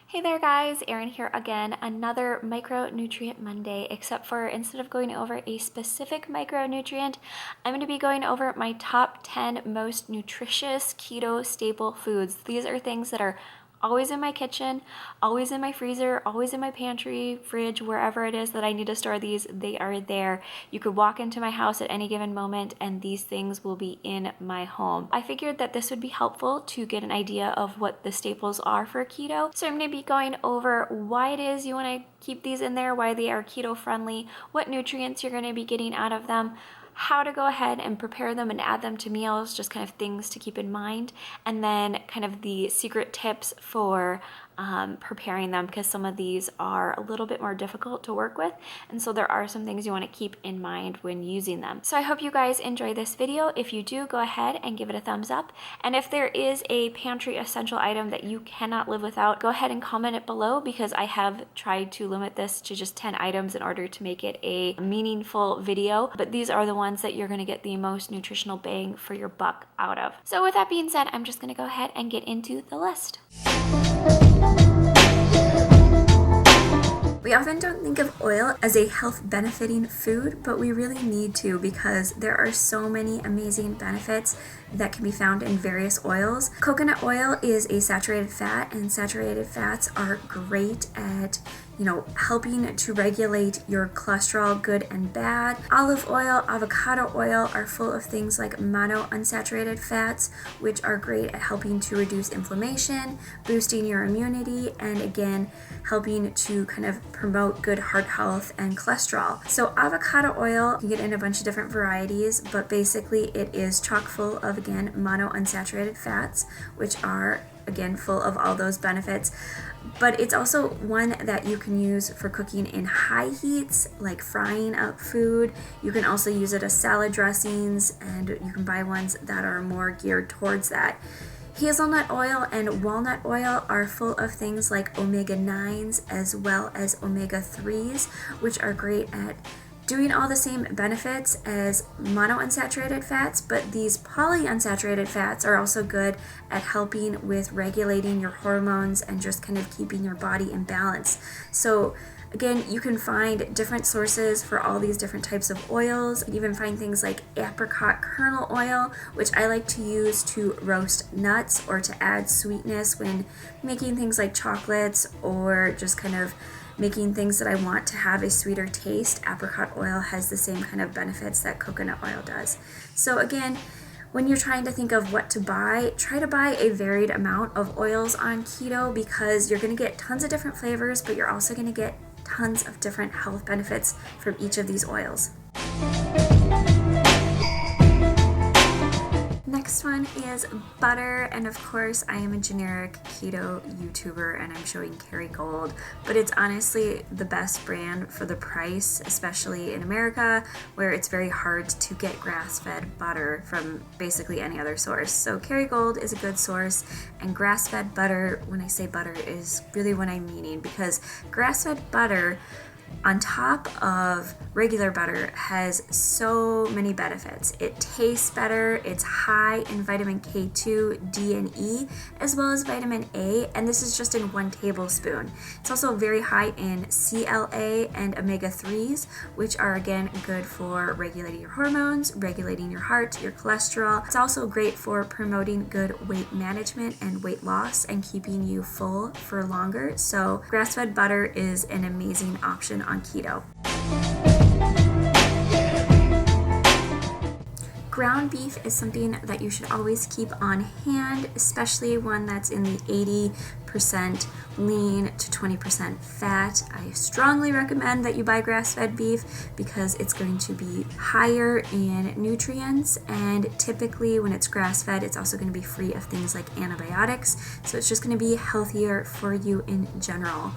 Hey there guys, Erin here again, another Micronutrient Monday, except for instead of going over a specific micronutrient, I'm going to be going over my top 10 most nutritious keto staple foods. These are things that are always in my kitchen, always in my freezer, always in my pantry, fridge, wherever it is that I need to store these, they are there. You could walk into my house at any given moment and these things will be in my home. I figured that this would be helpful to get an idea of what the staples are for keto. So I'm going to be going over why it is you want to keep these in there, why they are keto friendly, what nutrients you're going to be getting out of them, how to go ahead and prepare them and add them to meals, just kind of things to keep in mind, and then kind of the secret tips for preparing them, because some of these are a little bit more difficult to work with, and so there are some things you want to keep in mind when using them. So I hope you guys enjoy this video. If you do, go ahead and give it a thumbs up, and if there is a pantry essential item that you cannot live without, go ahead and comment it below, because I have tried to limit this to just 10 items in order to make it a meaningful video, but these are the ones that you're going to get the most nutritional bang for your buck out of. So with that being said, I'm just going to go ahead and get into the list. We often don't think of oil as a health benefiting food, but we really need to, because there are so many amazing benefits that can be found in various oils. Coconut oil is a saturated fat, and saturated fats are great at helping to regulate your cholesterol, good and bad. Olive oil, avocado oil are full of things like monounsaturated fats, which are great at helping to reduce inflammation, boosting your immunity, and again, helping to kind of promote good heart health and cholesterol. So avocado oil, you can get in a bunch of different varieties, but basically it is chock full of, again, monounsaturated fats, which are again full of all those benefits. But it's also one that you can use for cooking in high heats, like frying up food. You can also use it as salad dressings, and you can buy ones that are more geared towards that. Hazelnut oil and walnut oil are full of things like omega-9s as well as omega-3s, which are great at doing all the same benefits as monounsaturated fats, but these polyunsaturated fats are also good at helping with regulating your hormones and just kind of keeping your body in balance. So again, you can find different sources for all these different types of oils. You can even find things like apricot kernel oil, which I like to use to roast nuts or to add sweetness when making things like chocolates or just kind of making things that I want to have a sweeter taste. Apricot oil has the same kind of benefits that coconut oil does. So again, when you're trying to think of what to buy, try to buy a varied amount of oils on keto, because you're going to get tons of different flavors, but you're also going to get tons of different health benefits from each of these oils. Next one is butter, and of course I am a generic keto YouTuber and I'm showing Kerrygold, but it's honestly the best brand for the price, especially in America where it's very hard to get grass-fed butter from basically any other source. So Kerrygold is a good source, and grass-fed butter, when I say butter, is really what I'm meaning, because grass-fed butter on top of regular butter has so many benefits. It tastes better, it's high in vitamin K2, D, and E, as well as vitamin A, and this is just in 1 tablespoon. It's also very high in CLA and omega-3s, which are again good for regulating your hormones, regulating your heart, your cholesterol. It's also great for promoting good weight management and weight loss and keeping you full for longer. So grass-fed butter is an amazing option on keto. Ground beef is something that you should always keep on hand, especially one that's in the 80% lean to 20% fat. I strongly recommend that you buy grass-fed beef because it's going to be higher in nutrients, and typically when it's grass-fed, it's also going to be free of things like antibiotics, so it's just going to be healthier for you in general.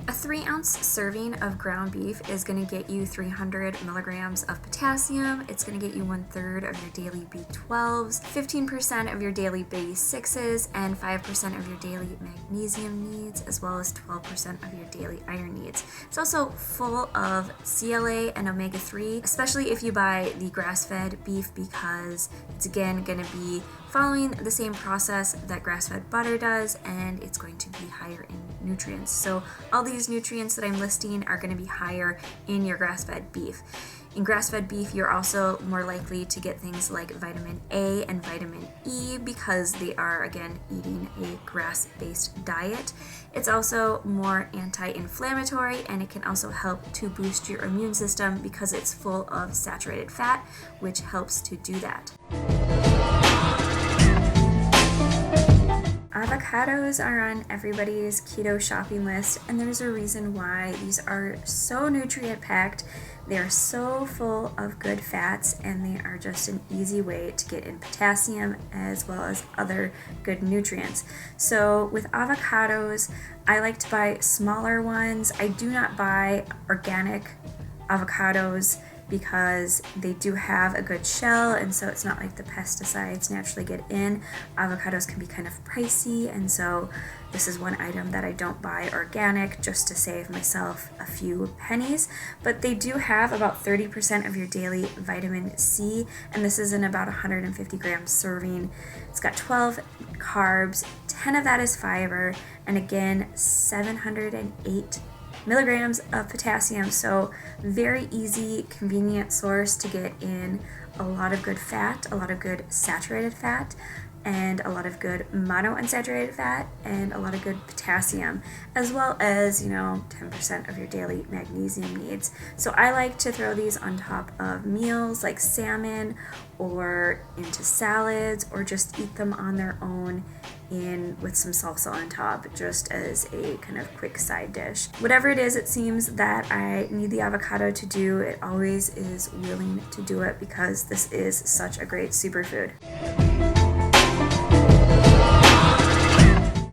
A 3-ounce serving of ground beef is going to get you 300 milligrams of potassium. It's going to get you 1/3 of your daily B12s, 15% of your daily B6s, and 5% of your daily magnesium needs, as well as 12% of your daily iron needs. It's also full of CLA and omega-3, especially if you buy the grass-fed beef, because it's again going to be following the same process that grass-fed butter does, and it's going to be higher in nutrients. So all these nutrients that I'm listing are going to be higher in your grass-fed beef. In grass-fed beef, you're also more likely to get things like vitamin A and vitamin E because they are, again, eating a grass-based diet. It's also more anti-inflammatory, and it can also help to boost your immune system because it's full of saturated fat, which helps to do that. Avocados are on everybody's keto shopping list, and there's a reason why. These are so nutrient-packed. They are so full of good fats, and they are just an easy way to get in potassium as well as other good nutrients. So with avocados, I like to buy smaller ones. I do not buy organic avocados because they do have a good shell, and so it's not like the pesticides naturally get in. Avocados can be kind of pricey, and so this is one item that I don't buy organic just to save myself a few pennies. But they do have about 30% of your daily vitamin C, and this is in about 150 gram serving. It's got 12 carbs, 10 of that is fiber, and again, 708 milligrams of potassium. So very easy, convenient source to get in a lot of good fat, a lot of good saturated fat, and a lot of good monounsaturated fat, and a lot of good potassium, as well as, 10% of your daily magnesium needs. So I like to throw these on top of meals like salmon or into salads, or just eat them on their own with some salsa on top, just as a kind of quick side dish. Whatever it is, it seems that I need the avocado to do, it always is willing to do it because this is such a great superfood.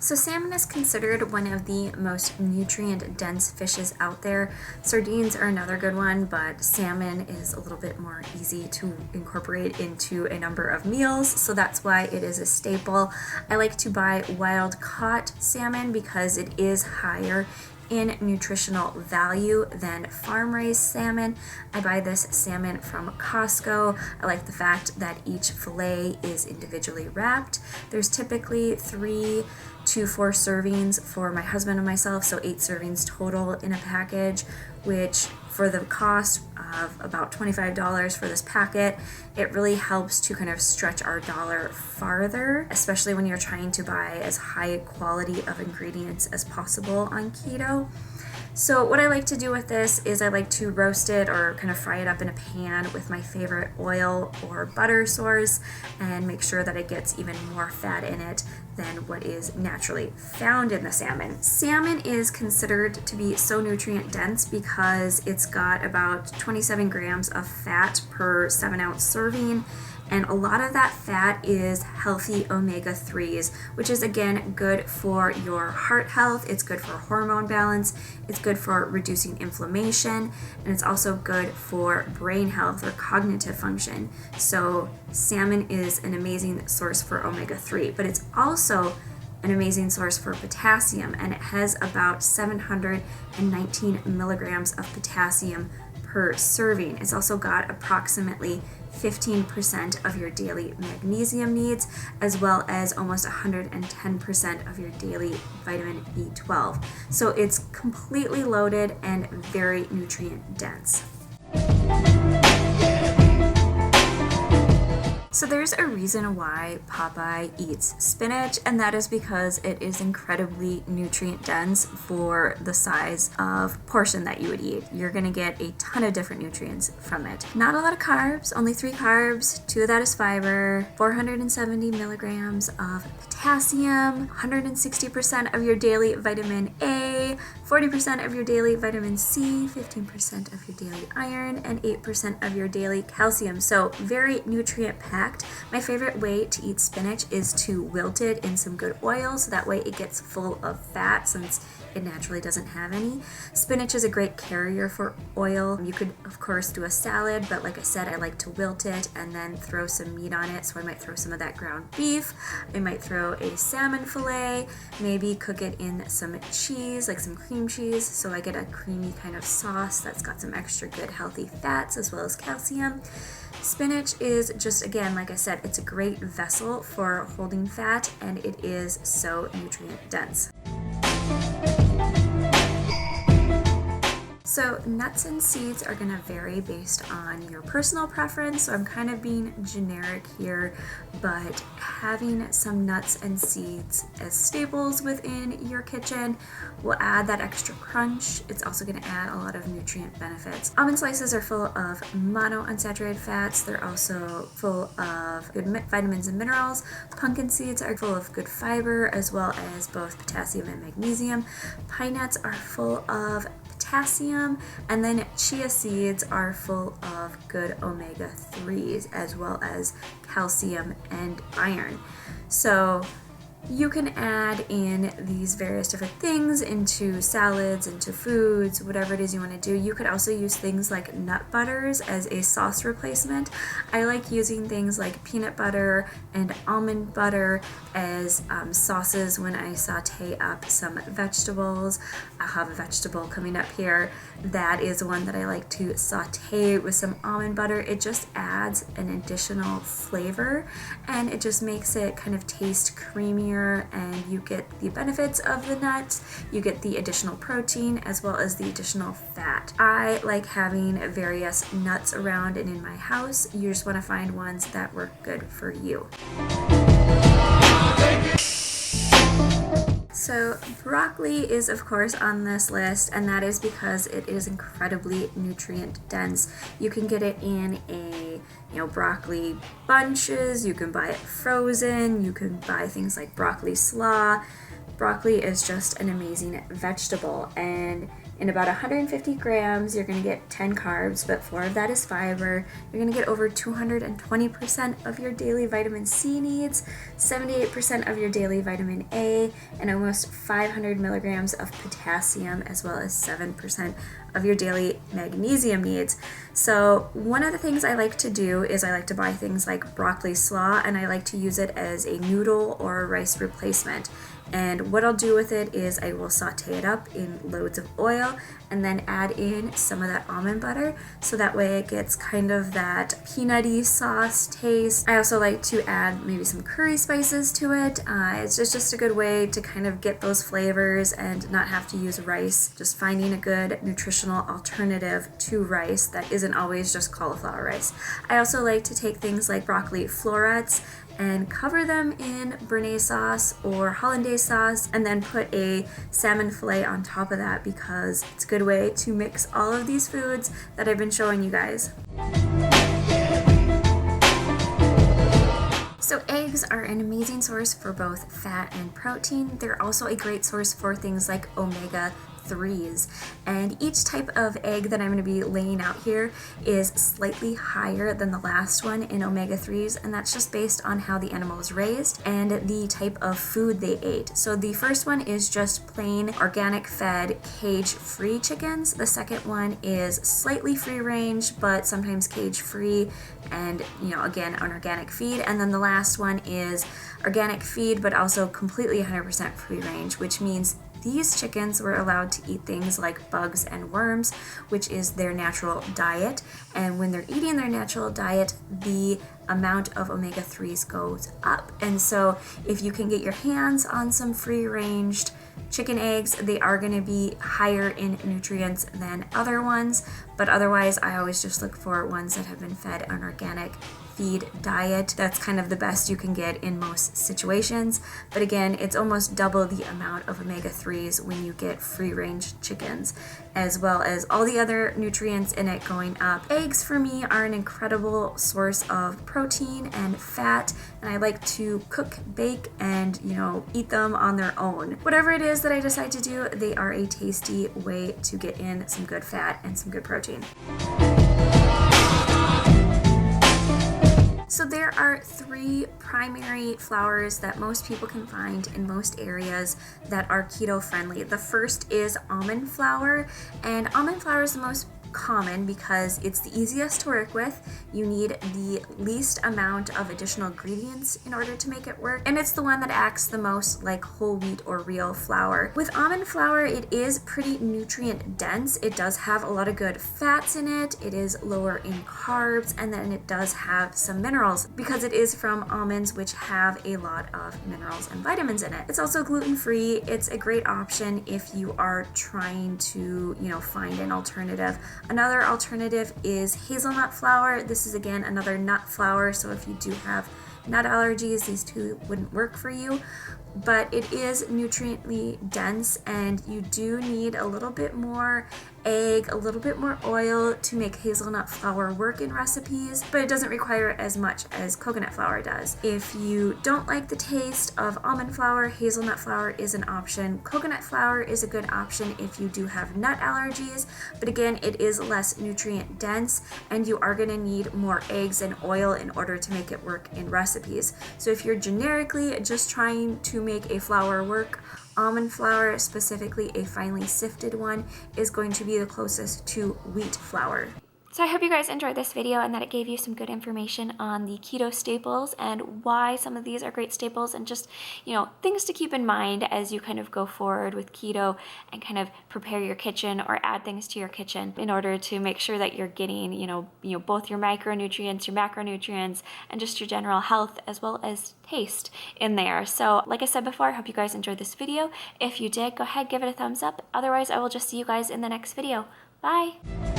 So salmon is considered one of the most nutrient-dense fishes out there. Sardines are another good one, but salmon is a little bit more easy to incorporate into a number of meals, so that's why it is a staple. I like to buy wild-caught salmon because it is higher in nutritional value than farm-raised salmon. I buy this salmon from Costco. I like the fact that each fillet is individually wrapped. There's typically 3 to 4 servings for my husband and myself, so 8 servings total in a package, which for the cost of about $25 for this packet, it really helps to kind of stretch our dollar farther, especially when you're trying to buy as high quality of ingredients as possible on keto. So what I like to do with this is I like to roast it or kind of fry it up in a pan with my favorite oil or butter source, and make sure that it gets even more fat in it than what is naturally found in the salmon. Salmon is considered to be so nutrient dense because it's got about 27 grams of fat per 7-ounce serving, and a lot of that fat is healthy omega-3s, which is again good for your heart health, it's good for hormone balance, it's good for reducing inflammation, and it's also good for brain health or cognitive function. So salmon is an amazing source for omega-3, but it's also an amazing source for potassium, and it has about 719 milligrams of potassium per serving. It's also got approximately 15% of your daily magnesium needs, as well as almost 110% of your daily vitamin B12. So it's completely loaded and very nutrient dense. So there's a reason why Popeye eats spinach, and that is because it is incredibly nutrient dense for the size of portion that you would eat. You're gonna get a ton of different nutrients from it. Not a lot of carbs, only 3 carbs, 2 of that is fiber, 470 milligrams of potassium, 160% of your daily vitamin A, 40% of your daily vitamin C, 15% of your daily iron, and 8% of your daily calcium. So very nutrient packed. My favorite way to eat spinach is to wilt it in some good oil, so that way it gets full of fat since it naturally doesn't have any. Spinach is a great carrier for oil. You could, of course, do a salad, but like I said, I like to wilt it and then throw some meat on it. So I might throw some of that ground beef. I might throw a salmon fillet, maybe cook it in some cheese, like some cream cheese, so I get a creamy kind of sauce that's got some extra good healthy fats as well as calcium. Spinach is just, again, like I said, it's a great vessel for holding fat, and it is so nutrient dense. So nuts and seeds are going to vary based on your personal preference, so I'm kind of being generic here, but having some nuts and seeds as staples within your kitchen will add that extra crunch. It's also going to add a lot of nutrient benefits. Almond slices are full of monounsaturated fats. They're also full of good vitamins and minerals. Pumpkin seeds are full of good fiber as well as both potassium and magnesium. Pine nuts are full of potassium, and then chia seeds are full of good omega-3s as well as calcium and iron. So you can add in these various different things into salads, into foods, whatever it is you want to do. You could also use things like nut butters as a sauce replacement. I like using things like peanut butter and almond butter as sauces when I saute up some vegetables. I'll have a vegetable coming up here. That is one that I like to saute with some almond butter. It just adds an additional flavor and it just makes it kind of taste creamier, and you get the benefits of the nuts, you get the additional protein as well as the additional fat. I like having various nuts around and in my house. You just want to find ones that work good for you. So broccoli is of course on this list, and that is because it is incredibly nutrient dense. You can get it in broccoli bunches, you can buy it frozen, you can buy things like broccoli slaw. Broccoli is just an amazing vegetable, and in about 150 grams, you're going to get 10 carbs, but 4 of that is fiber. You're going to get over 220% of your daily vitamin C needs, 78% of your daily vitamin A, and almost 500 milligrams of potassium, as well as 7% of your daily magnesium needs. So one of the things I like to do is I like to buy things like broccoli slaw, and I like to use it as a noodle or a rice replacement. And what I'll do with it is I will saute it up in loads of oil and then add in some of that almond butter, so that way it gets kind of that peanutty sauce taste. I also like to add maybe some curry spices to it. It's just a good way to kind of get those flavors and not have to use rice. Just finding a good nutritional alternative to rice that isn't always just cauliflower rice. I also like to take things like broccoli florets and cover them in béarnaise sauce or hollandaise sauce, and then put a salmon fillet on top of that, because it's a good way to mix all of these foods that I've been showing you guys. So eggs are an amazing source for both fat and protein. They're also a great source for things like omega-3s, and each type of egg that I'm going to be laying out here is slightly higher than the last one in omega-3s, and that's just based on how the animal is raised and the type of food they ate. So the first one is just plain organic fed cage-free chickens. The second one is slightly free range but sometimes cage-free, and again on organic feed. And then the last one is organic feed but also completely 100% free range, which means these chickens were allowed to eat things like bugs and worms, which is their natural diet. And when they're eating their natural diet, the amount of omega-3s goes up. And so if you can get your hands on some free-ranged chicken eggs, they are going to be higher in nutrients than other ones. But otherwise, I always just look for ones that have been fed an organic feed diet. That's kind of the best you can get in most situations. But again, it's almost double the amount of omega-3s when you get free-range chickens, as well as all the other nutrients in it going up. Eggs for me are an incredible source of protein and fat, and I like to cook, bake, and eat them on their own. Whatever it is that I decide to do, they are a tasty way to get in some good fat and some good protein. So there are 3 primary flours that most people can find in most areas that are keto friendly. The first is almond flour, and almond flour is the most common because it's the easiest to work with. You need the least amount of additional ingredients in order to make it work, and it's the one that acts the most like whole wheat or real flour. With almond flour, it is pretty nutrient dense. It does have a lot of good fats in it. It is lower in carbs, and then it does have some minerals because it is from almonds, which have a lot of minerals and vitamins in it. It's also gluten-free. It's a great option if you are trying to, find an alternative. Another alternative is hazelnut flour. This is again another nut flour, so if you do have nut allergies, these two wouldn't work for you. But it is nutriently dense, and you do need a little bit more egg, a little bit more oil to make hazelnut flour work in recipes, but it doesn't require as much as coconut flour does. If you don't like the taste of almond flour, hazelnut flour is an option. Coconut flour is a good option if you do have nut allergies, but again, it is less nutrient dense, and you are gonna need more eggs and oil in order to make it work in recipes. So if you're generically just trying to make a flour work, almond flour, specifically a finely sifted one, is going to be the closest to wheat flour. So I hope you guys enjoyed this video and that it gave you some good information on the keto staples and why some of these are great staples, and just, things to keep in mind as you kind of go forward with keto and kind of prepare your kitchen or add things to your kitchen in order to make sure that you're getting, both your micronutrients, your macronutrients, and just your general health as well as taste in there. So like I said before, I hope you guys enjoyed this video. If you did, go ahead, give it a thumbs up. Otherwise, I will just see you guys in the next video. Bye!